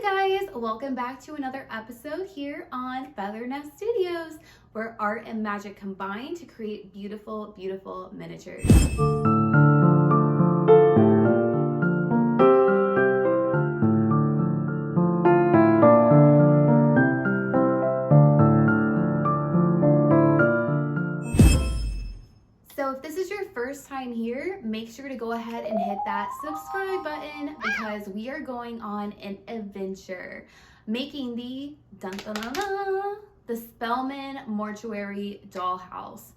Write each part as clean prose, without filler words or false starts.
Hi guys, welcome back to another episode here on Feather Nest Studios, where art and magic combine to create beautiful, beautiful miniatures. So if this is your first time here, make sure to go ahead and hit that subscribe button because we are going on an adventure making the the Spellman Mortuary Dollhouse.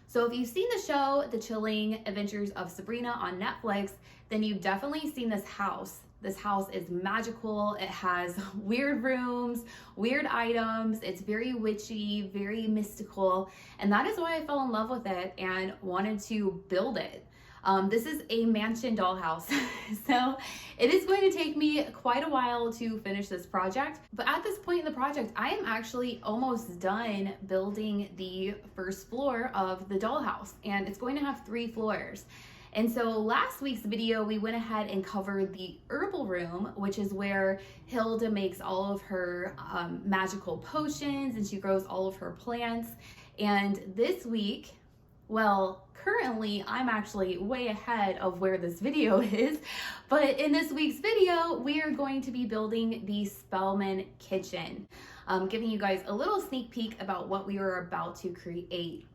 So if you've seen the show, The Chilling Adventures of Sabrina on Netflix, then you've definitely seen this house. This house is magical. It has weird rooms, weird items. It's very witchy, very mystical. And that is why I fell in love with it and wanted to build it. This is a mansion dollhouse. So it is going to take me quite a while to finish this project. But at this point in the project, I am actually almost done building the first floor of the dollhouse. And it's going to have 3 floors. And so last week's video, we went ahead and covered the Herbal Room, which is where Hilda makes all of her magical potions and she grows all of her plants. And this week, well, currently I'm actually way ahead of where this video is, but in this week's video, we are going to be building the Spellman Kitchen, giving you guys a little sneak peek about what we are about to create.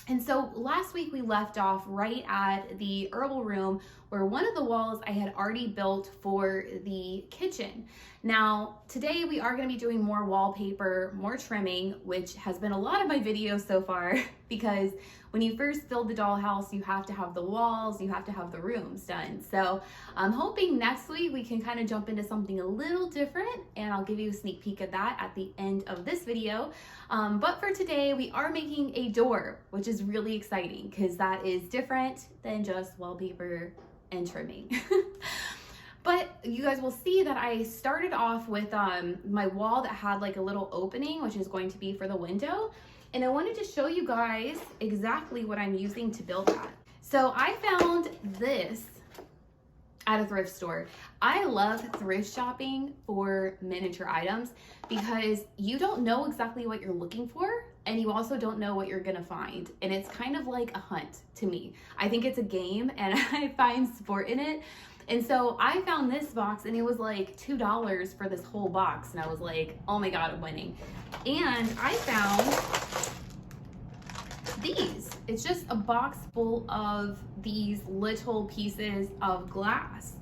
And so last week we left off right at the Herbal Room where one of the walls I had already built for the kitchen. Now, today we are going to be doing more wallpaper, more trimming, which has been a lot of my videos so far because when you first build the dollhouse, you have to have the walls, you have to have the rooms done. So I'm hoping next week we can kind of jump into something a little different and I'll give you a sneak peek at that at the end of this video. But for today, we are making a door, which is really exciting because that is different than just wallpaper and trimming. But you guys will see that I started off with my wall that had like a little opening, which is going to be for the window. And I wanted to show you guys exactly what I'm using to build that. So I found this at a thrift store. I love thrift shopping for miniature items because you don't know exactly what you're looking for and you also don't know what you're gonna find. And it's kind of like a hunt to me. I think it's a game and I find sport in it. And so I found this box and it was like $2 for this whole box. And I was like, oh my God, I'm winning. And I found these. It's just a box full of these little pieces of glass.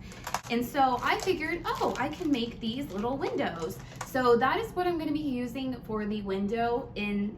And so I figured, oh, I can make these little windows. So that is what I'm going to be using for the window in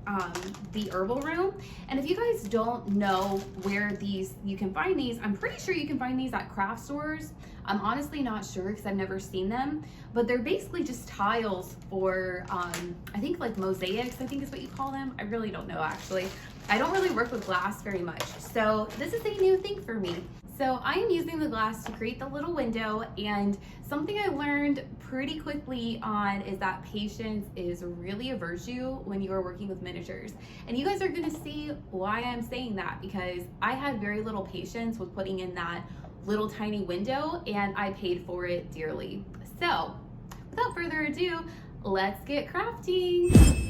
the Herbal Room. And if you guys don't know where you can find these, I'm pretty sure you can find these at craft stores. I'm honestly not sure because I've never seen them, but they're basically just tiles for, I think like mosaics, I think is what you call them. I really don't know actually. I don't really work with glass very much. So this is a new thing for me. So I am using the glass to create the little window, and something I learned pretty quickly on is that patience is really a virtue when you are working with miniatures. And you guys are gonna see why I'm saying that because I had very little patience with putting in that little tiny window and I paid for it dearly. So without further ado, let's get crafting.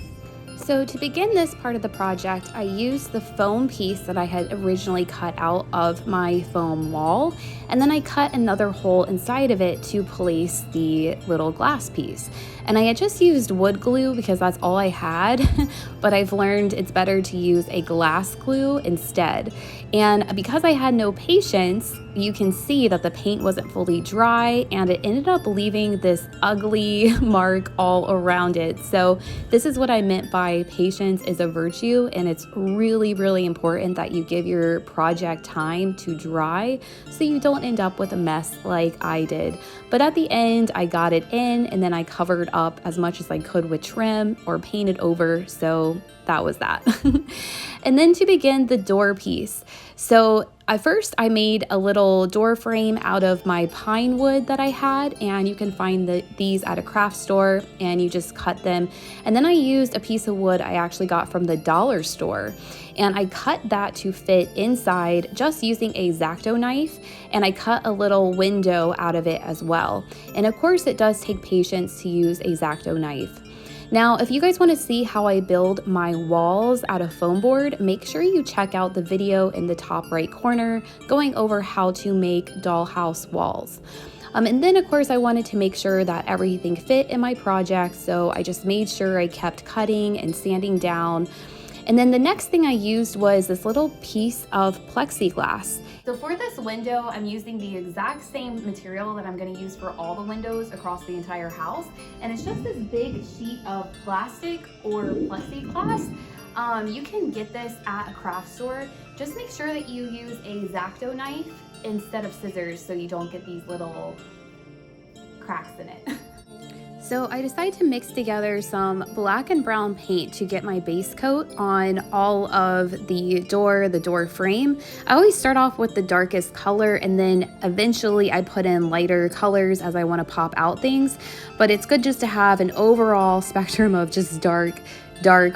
So to begin this part of the project, I used the foam piece that I had originally cut out of my foam wall, and then I cut another hole inside of it to place the little glass piece. And I had just used wood glue because that's all I had, but I've learned it's better to use a glass glue instead. And because I had no patience, you can see that the paint wasn't fully dry and it ended up leaving this ugly mark all around it. So this is what I meant by patience is a virtue, and it's really, really important that you give your project time to dry so you don't end up with a mess like I did. But at the end, I got it in and then I covered up as much as I could with trim or painted over, so that was that. And then to begin the door piece. So At first, I made a little door frame out of my pine wood that I had, and you can find these at a craft store, and you just cut them. And then I used a piece of wood I actually got from the dollar store, and I cut that to fit inside just using a X-Acto knife, and I cut a little window out of it as well. And of course, it does take patience to use a X-Acto knife. Now, if you guys want to see how I build my walls out of foam board, make sure you check out the video in the top right corner going over how to make dollhouse walls. And then of course I wanted to make sure that everything fit in my project, so I just made sure I kept cutting and sanding down. And then the next thing I used was this little piece of plexiglass. So for this window, I'm using the exact same material that I'm going to use for all the windows across the entire house. And it's just this big sheet of plastic or plexiglass. You can get this at a craft store. Just make sure that you use a X-Acto knife instead of scissors so you don't get these little cracks in it. So I decided to mix together some black and brown paint to get my base coat on all of the door frame. I always start off with the darkest color, and then eventually I put in lighter colors as I want to pop out things. But it's good just to have an overall spectrum of just dark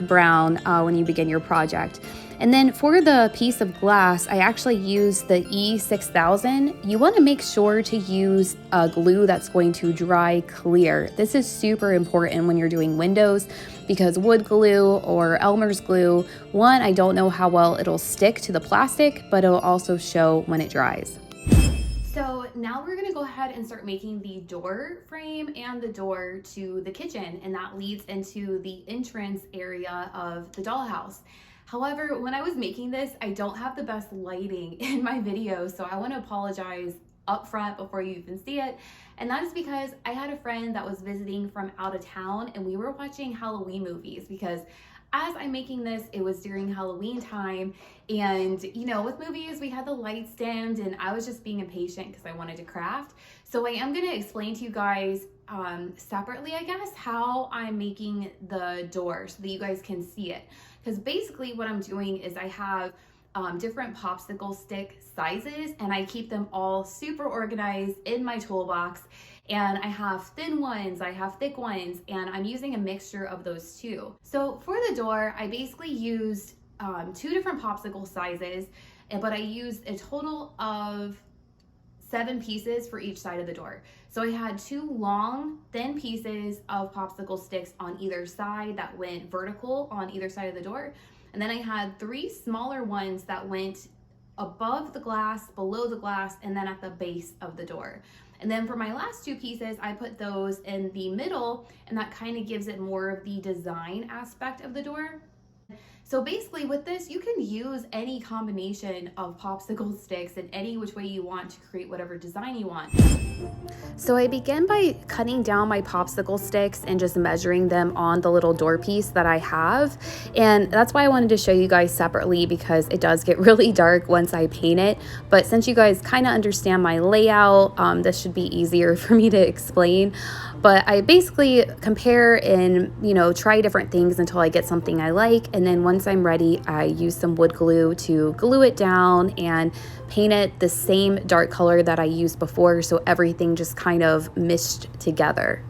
brown when you begin your project. And then for the piece of glass, I actually used the E6000. You want to make sure to use a glue that's going to dry clear. This is super important when you're doing windows because wood glue or Elmer's glue, one, I don't know how well it'll stick to the plastic, but it'll also show when it dries. So now we're gonna go ahead and start making the door frame and the door to the kitchen, and that leads into the entrance area of the dollhouse. However, when I was making this, I don't have the best lighting in my video, so I want to apologize up front before you even see it. And that is because I had a friend that was visiting from out of town, and we were watching Halloween movies because as I'm making this, it was during Halloween time, and you know, with movies, we had the lights dimmed, and I was just being impatient because I wanted to craft. So I am going to explain to you guys separately, I guess, how I'm making the door so that you guys can see it. Because basically what I'm doing is I have different popsicle stick sizes, and I keep them all super organized in my toolbox. And I have thin ones, I have thick ones, and I'm using a mixture of those two. So for the door, I basically used 2 different popsicle sizes, but I used a total of 7 pieces for each side of the door. So I had 2 long, thin pieces of popsicle sticks on either side that went vertical on either side of the door. And then I had 3 smaller ones that went above the glass, below the glass, and then at the base of the door. And then for my last 2 pieces, I put those in the middle, and that kind of gives it more of the design aspect of the door. So basically with this, you can use any combination of popsicle sticks in any which way you want to create whatever design you want. So I begin by cutting down my popsicle sticks and just measuring them on the little door piece that I have. And that's why I wanted to show you guys separately, because it does get really dark once I paint it. But since you guys kind of understand my layout, this should be easier for me to explain. But I basically compare and, you know, try different things until I get something I like. And then once I'm ready, I use some wood glue to glue it down and paint it the same dark color that I used before, so everything just kind of meshed together.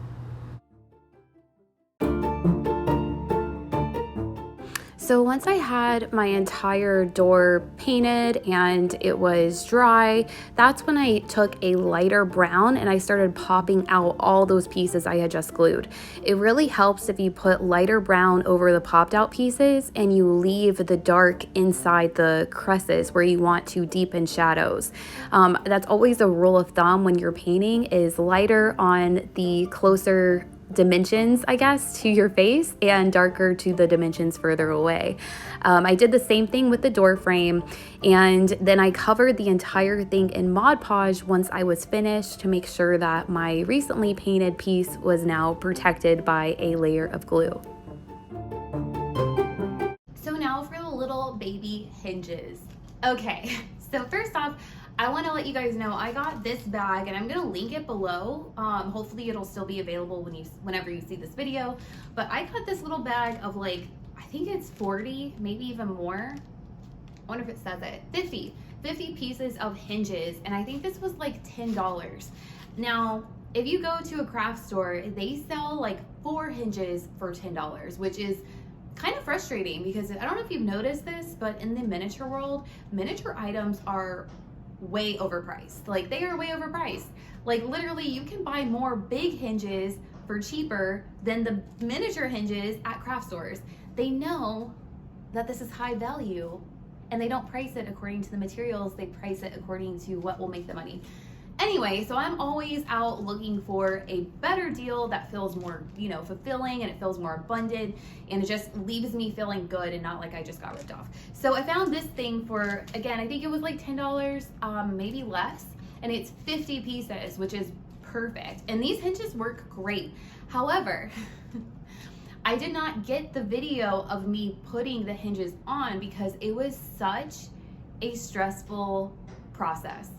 So once I had my entire door painted and it was dry, that's when I took a lighter brown and I started popping out all those pieces I had just glued. It really helps if you put lighter brown over the popped out pieces and you leave the dark inside the creases where you want to deepen shadows. That's always a rule of thumb when you're painting, is lighter on the closer dimensions, I guess, to your face and darker to the dimensions further away. I did the same thing with the door frame, and then I covered the entire thing in Modpodge once I was finished to make sure that my recently painted piece was now protected by a layer of glue. So now for the little baby hinges. Okay, so first off, I want to let you guys know I got this bag, and I'm going to link it below. Hopefully it'll still be available whenever you see this video. But I got this little bag of, like, I think it's 40, maybe even more. I wonder if it says it. 50 pieces of hinges, and I think this was like $10. Now, if you go to a craft store, they sell like 4 hinges for $10, which is kind of frustrating because I don't know if you've noticed this, but in the miniature world, miniature items are way overpriced. Like, they are way overpriced. Like, literally, you can buy more big hinges for cheaper than the miniature hinges at craft stores. They know that this is high value, and they don't price it according to the materials, they price it according to what will make the money. Anyway, so I'm always out looking for a better deal that feels more, you know, fulfilling, and it feels more abundant, and it just leaves me feeling good and not like I just got ripped off. So I found this thing for, again, I think it was like $10, maybe less, and it's 50 pieces, which is perfect. And these hinges work great. However, I did not get the video of me putting the hinges on because it was such a stressful process.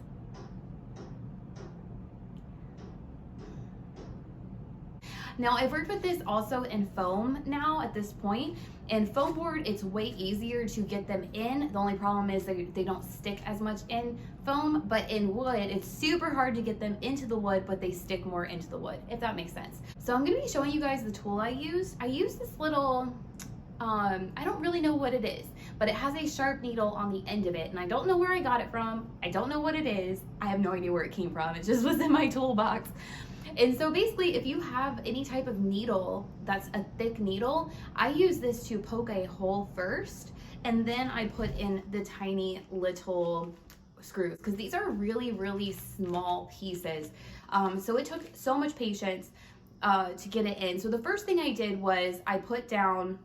Now, I've worked with this also in foam now at this point. In foam board, it's way easier to get them in. The only problem is they don't stick as much in foam, but in wood, it's super hard to get them into the wood, but they stick more into the wood, if that makes sense. So I'm gonna be showing you guys the tool I used. I used this little, I don't really know what it is, but it has a sharp needle on the end of it, and I don't know where I got it from. I don't know what it is. I have no idea where it came from. It just was in my toolbox. And so basically, if you have any type of needle that's a thick needle, I use this to poke a hole first, and then I put in the tiny little screws, because these are really, really small pieces. So it took so much patience to get it in. So the first thing I did was I put down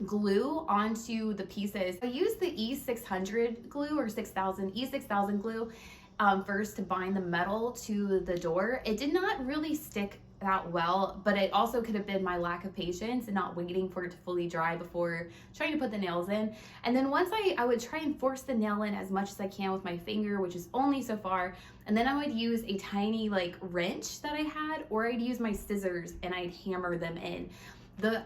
glue onto the pieces. I used the E600 glue, or E6000 glue, first to bind the metal to the door. It did not really stick that well, but it also could have been my lack of patience and not waiting for it to fully dry before trying to put the nails in. And then once I would try and force the nail in as much as I can with my finger, which is only so far, and then I would use a tiny like wrench that I had, or I'd use my scissors and I'd hammer them in.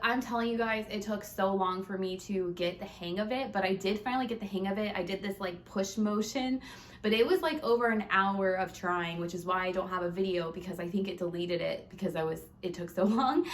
I'm telling you guys, it took so long for me to get the hang of it, but I did finally get the hang of it. I did this like push motion, but it was like over an hour of trying, which is why I don't have a video, because I think it deleted it because it took so long.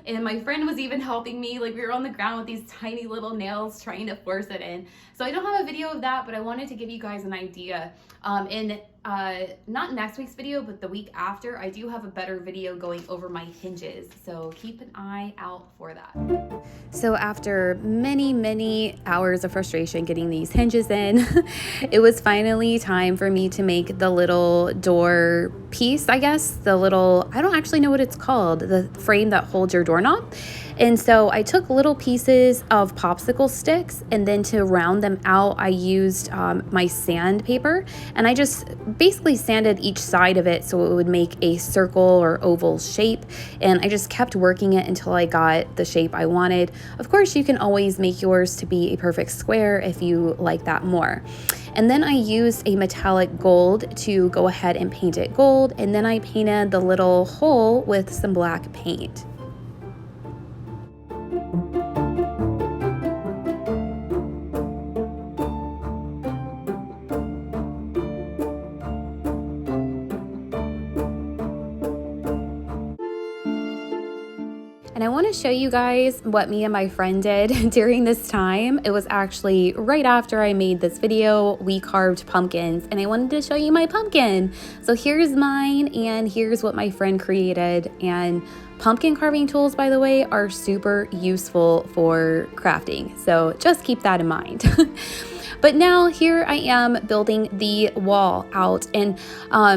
And my friend was even helping me. Like, we were on the ground with these tiny little nails trying to force it in. So I don't have a video of that, but I wanted to give you guys an idea. Not next week's video, but the week after, I do have a better video going over my hinges. So keep an eye out for that. So after many, many hours of frustration getting these hinges in, it was finally time for me to make the little door piece, I guess. The little, I don't actually know what it's called, the frame that holds your doorknob. And so I took little pieces of popsicle sticks, and then to round them out, I used my sandpaper, and I just basically sanded each side of it so it would make a circle or oval shape. And I just kept working it until I got the shape I wanted. Of course, you can always make yours to be a perfect square if you like that more. And then I used a metallic gold to go ahead and paint it gold, and then I painted the little hole with some black paint. And I want to show you guys what me and my friend did during this time. It was actually right after I made this video. We carved pumpkins, and I wanted to show you my pumpkin. So here's mine, and here's what my friend created. And pumpkin carving tools, by the way, are super useful for crafting. So just keep that in mind. But now here I am building the wall out, and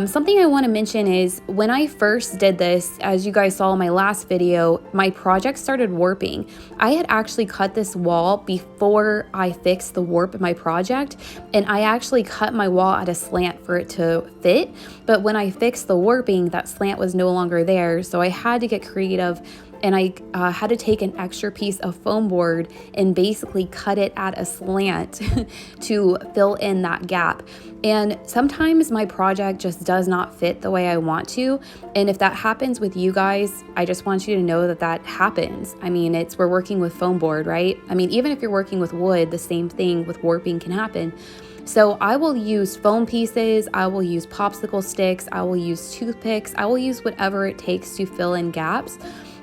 something I want to mention is when I first did this, as you guys saw in my last video, my project started warping. I had actually cut this wall before I fixed the warp in my project, and I actually cut my wall at a slant for it to fit, but when I fixed the warping, that slant was no longer there, so I had to get creative. And I had to take an extra piece of foam board and basically cut it at a slant to fill in that gap. And sometimes my project just does not fit the way I want to. And if that happens with you guys, I just want you to know that that happens. I mean, we're working with foam board, right? I mean, even if you're working with wood, the same thing with warping can happen. So I will use foam pieces, I will use popsicle sticks, I will use toothpicks, I will use whatever it takes to fill in gaps.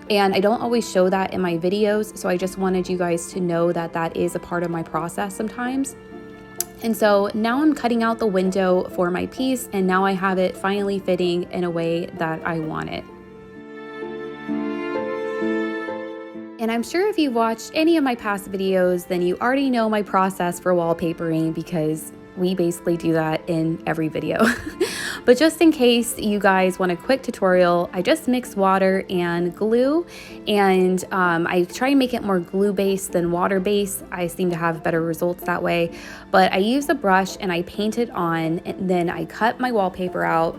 And I don't always show that in my videos, so I just wanted you guys to know that that is a part of my process sometimes. And so now I'm cutting out the window for my piece, and now I have it finally fitting in a way that I want it. And I'm sure if you've watched any of my past videos, then you already know my process for wallpapering, because we basically do that in every video. But just in case you guys want a quick tutorial, I just mix water and glue, and I try and make it more glue based than water based. I seem to have better results that way. But I use a brush and I paint it on, and then I cut my wallpaper out,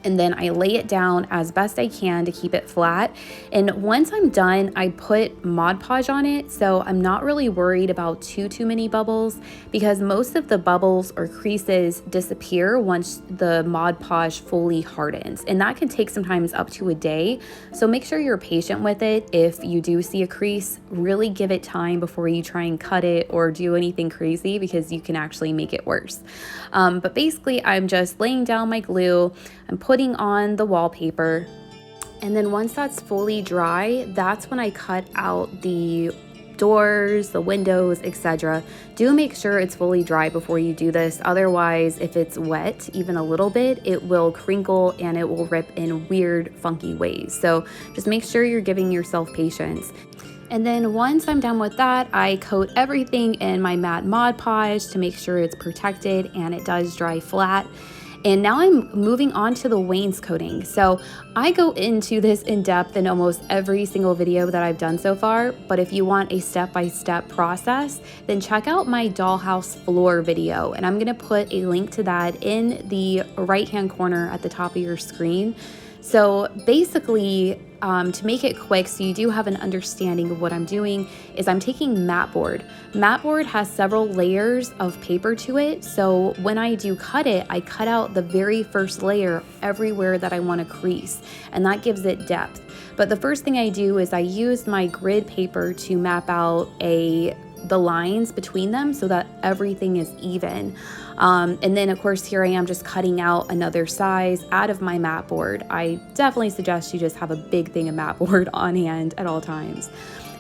and then I lay it down as best I can to keep it flat. And once I'm done, I put Modpodge on it, so I'm not really worried about too many bubbles, because most of the bubbles or creases disappear once the Modpodge fully hardens, and that can take sometimes up to a day. So make sure you're patient with it. If you do see a crease, really give it time before you try and cut it or do anything crazy, because you can actually make it worse. But basically, I'm just laying down my glue, I'm putting on the wallpaper, and then once that's fully dry, that's when I cut out the doors, the windows, etc. Do make sure it's fully dry before you do this. Otherwise, if it's wet even a little bit, it will crinkle and it will rip in weird, funky ways. So just make sure you're giving yourself patience. And then once I'm done with that, I coat everything in my matte Mod Podge to make sure it's protected and it does dry flat. And now I'm moving on to the wainscoting. So I go into this in depth in almost every single video that I've done so far, but if you want a step-by-step process, then check out my dollhouse floor video. And I'm gonna put a link to that in the right-hand corner at the top of your screen. So basically, to make it quick, so you do have an understanding of what I'm doing, is I'm taking mat board. Mat board has several layers of paper to it, so when I do cut it, I cut out the very first layer everywhere that I want to crease, and that gives it depth. But the first thing I do is I use my grid paper to map out the lines between them so that everything is even. And then of course here I am just cutting out another size out of my mat board. I definitely suggest you just have a big thing of mat board on hand at all times.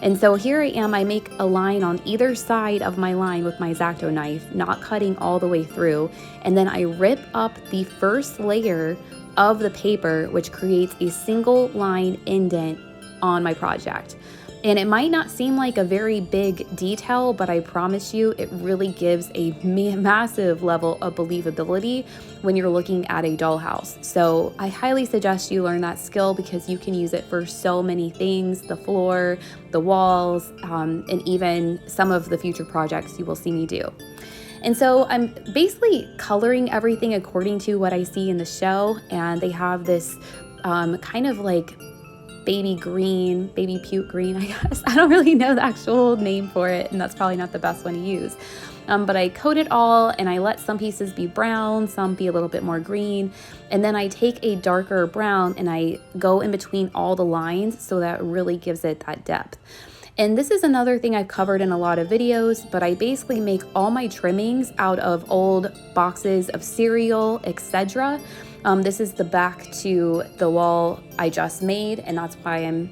And so here I am, I make a line on either side of my line with my X-Acto knife, not cutting all the way through. And then I rip up the first layer of the paper, which creates a single line indent on my project. And it might not seem like a very big detail, but I promise you it really gives a massive level of believability when you're looking at a dollhouse. So I highly suggest you learn that skill, because you can use it for so many things: the floor, the walls, and even some of the future projects you will see me do. And so I'm basically coloring everything according to what I see in the show, and they have this kind of like baby puke green, I guess. I don't really know the actual name for it, and that's probably not the best one to use. But I coat it all, and I let some pieces be brown, some be a little bit more green, and then I take a darker brown and I go in between all the lines, so that really gives it that depth. And this is another thing I've covered in a lot of videos, but I basically make all my trimmings out of old boxes of cereal, etc. This is the back to the wall I just made, and that's why I'm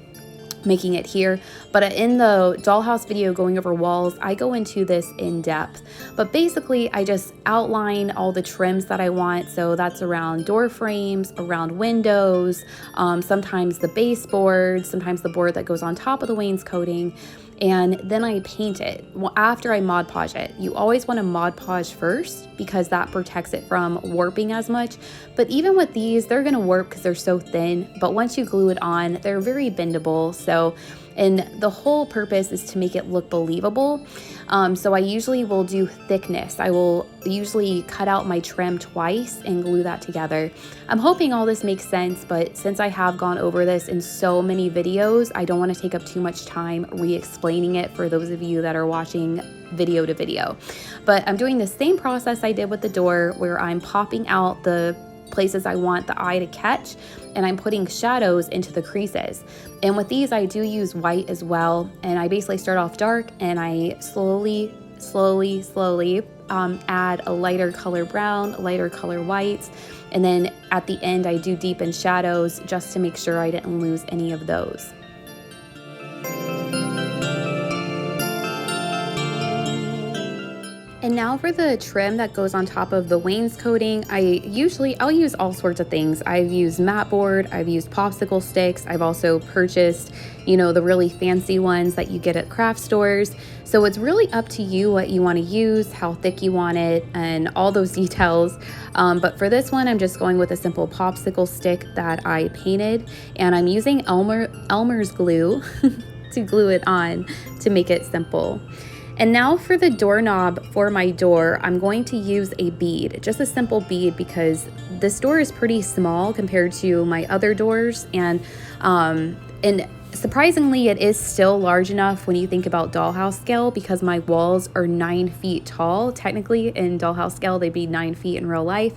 making it here. But in the dollhouse video going over walls, I go into this in depth. But basically, I just outline all the trims that I want. So that's around door frames, around windows, sometimes the baseboard, sometimes the board that goes on top of the wainscoting. And then I paint it after I Mod Podge it. You always want to Mod Podge first, because that protects it from warping as much. But even with these, they're going to warp because they're so thin. But once you glue it on, they're very bendable. So, and the whole purpose is to make it look believable. So I usually will do thickness. I will usually cut out my trim twice and glue that together. I'm hoping all this makes sense, but since I have gone over this in so many videos, I don't want to take up too much time re-explaining it for those of you that are watching video to video. But I'm doing the same process I did with the door, where I'm popping out the places I want the eye to catch, and I'm putting shadows into the creases. And with these, I do use white as well, and I basically start off dark, and I slowly add a lighter color brown, lighter color whites, and then at the end I do deepen shadows just to make sure I didn't lose any of those. And now for the trim that goes on top of the wainscoting, I'll use all sorts of things. I've used mat board, I've used popsicle sticks, I've also purchased, the really fancy ones that you get at craft stores. So it's really up to you what you want to use, how thick you want it, and all those details. But for this one, I'm just going with a simple popsicle stick that I painted, and I'm using Elmer's glue to glue it on to make it simple. And now for the doorknob for my door, I'm going to use a bead, just a simple bead, because this door is pretty small compared to my other doors. And surprisingly, it is still large enough when you think about dollhouse scale, because my walls are 9 feet tall. Technically in dollhouse scale, they'd be 9 feet in real life.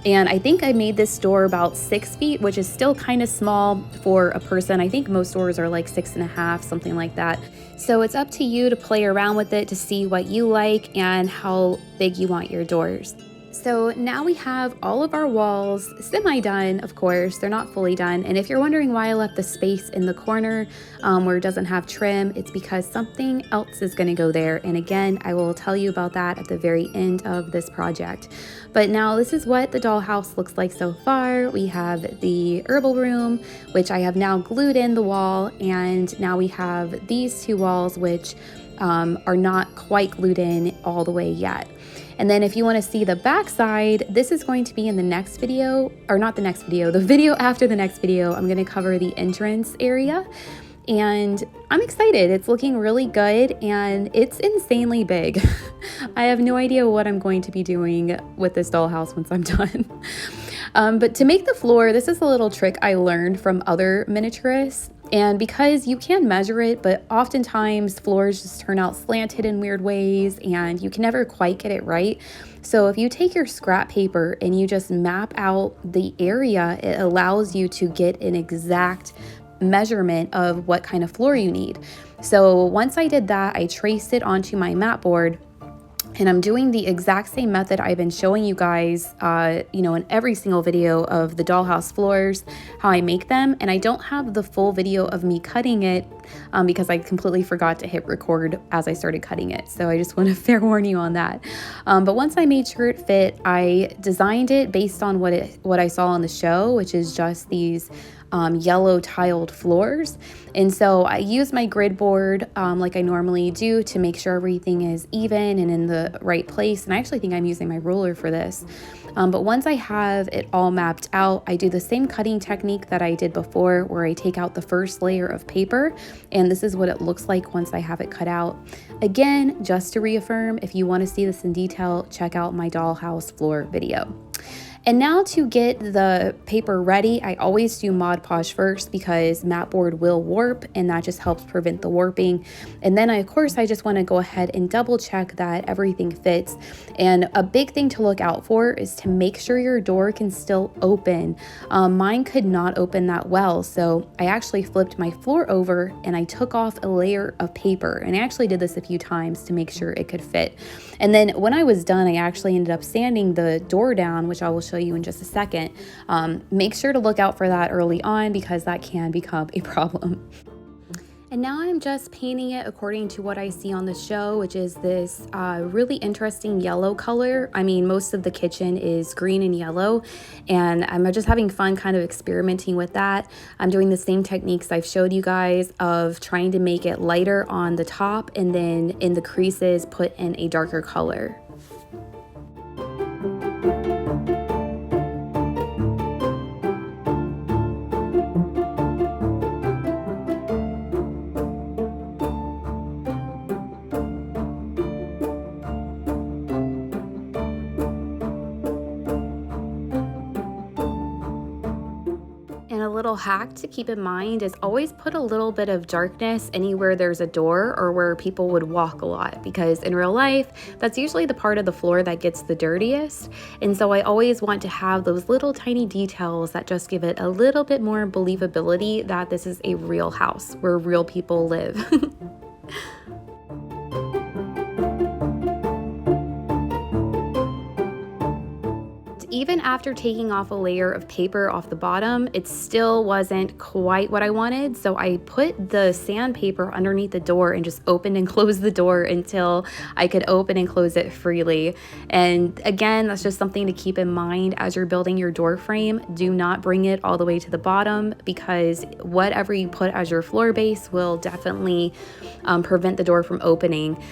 And I think I made this door about 6 feet, which is still kind of small for a person. I think most doors are like 6.5, something like that. So it's up to you to play around with it to see what you like and how big you want your doors. So now we have all of our walls semi-done, of course, they're not fully done. And if you're wondering why I left the space in the corner where it doesn't have trim, it's because something else is gonna go there. And again, I will tell you about that at the very end of this project. But now this is what the dollhouse looks like so far. We have the Herbal Room, which I have now glued in the wall. And now we have these two walls, which are not quite glued in all the way yet. And then if you want to see the back side, this is going to be in the next video, or not the next video, the video after the next video. I'm going to cover the entrance area, and I'm excited. It's looking really good, and it's insanely big. I have no idea what I'm going to be doing with this dollhouse once I'm done. But to make the floor, this is a little trick I learned from other miniaturists. And because you can measure it, but oftentimes floors just turn out slanted in weird ways and you can never quite get it right. So if you take your scrap paper and you just map out the area, it allows you to get an exact measurement of what kind of floor you need. So once I did that, I traced it onto my mat board. And I'm doing the exact same method I've been showing you guys, in every single video of the dollhouse floors, how I make them. And I don't have the full video of me cutting it because I completely forgot to hit record as I started cutting it. So I just want to fair warn you on that. But once I made sure it fit, I designed it based on what I saw on the show, which is just these yellow tiled floors. And so I use my grid board like I normally do to make sure everything is even and in the right place. And I actually think I'm using my ruler for this. But once I have it all mapped out, I do the same cutting technique that I did before, where I take out the first layer of paper, and this is what it looks like once I have it cut out. Again, just to reaffirm, if you want to see this in detail, check out my dollhouse floor video. And now to get the paper ready, I always do Modpodge first because mat board will warp, and that just helps prevent the warping. And then of course I just want to go ahead and double check that everything fits. And a big thing to look out for is to make sure your door can still open. Mine could not open that well, so I actually flipped my floor over and I took off a layer of paper. And I actually did this a few times to make sure it could fit. And then when I was done, I actually ended up sanding the door down, which I will show you in just a second. Make sure to look out for that early on because that can become a problem. And now I'm just painting it according to what I see on the show, which is this really interesting yellow color. I mean, most of the kitchen is green and yellow, and I'm just having fun kind of experimenting with that. I'm doing the same techniques I've showed you guys of trying to make it lighter on the top and then in the creases put in a darker color. Little hack to keep in mind is always put a little bit of darkness anywhere there's a door or where people would walk a lot, because in real life that's usually the part of the floor that gets the dirtiest. And so I always want to have those little tiny details that just give it a little bit more believability that this is a real house where real people live. even after taking off a layer of paper off the bottom, it still wasn't quite what I wanted. So I put the sandpaper underneath the door and just opened and closed the door until I could open and close it freely. And again, that's just something to keep in mind as you're building your door frame. Do not bring it all the way to the bottom, because whatever you put as your floor base will definitely prevent the door from opening.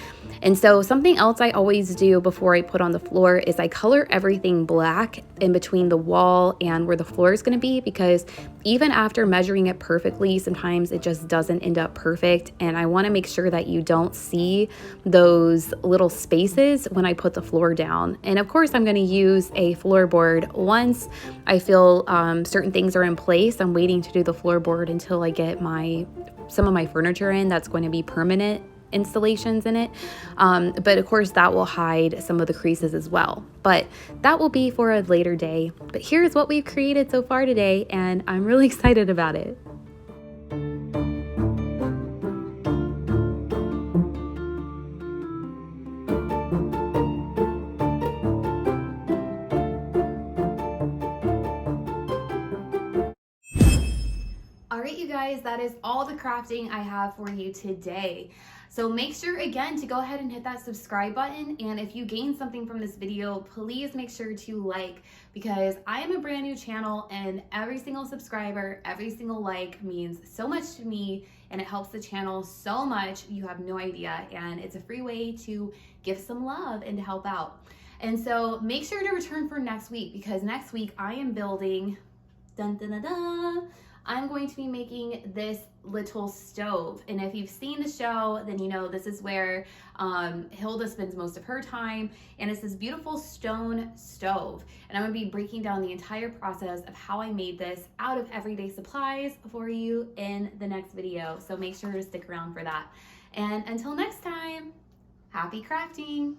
And so something else I always do before I put on the floor is I color everything black in between the wall and where the floor is going to be, because even after measuring it perfectly, sometimes it just doesn't end up perfect. And I want to make sure that you don't see those little spaces when I put the floor down. And of course, I'm going to use a floorboard once I feel certain things are in place. I'm waiting to do the floorboard until I get some of my furniture in that's going to be permanent installations in it, but of course that will hide some of the creases as well, but that will be for a later day. But here's what we've created so far today, and I'm really excited about it. All right, you guys, that is all the crafting I have for you today. So make sure again to go ahead and hit that subscribe button. And if you gain something from this video, please make sure to like, because I am a brand new channel and every single subscriber, every single like means so much to me, and it helps the channel so much. You have no idea. And it's a free way to give some love and to help out. And so make sure to return for next week, because next week I am building, dun, dun, dun, dun, I'm going to be making this little stove. And if you've seen the show, then you know this is where Hilda spends most of her time. And it's this beautiful stone stove. And I'm gonna be breaking down the entire process of how I made this out of everyday supplies for you in the next video. So make sure to stick around for that. And until next time, happy crafting.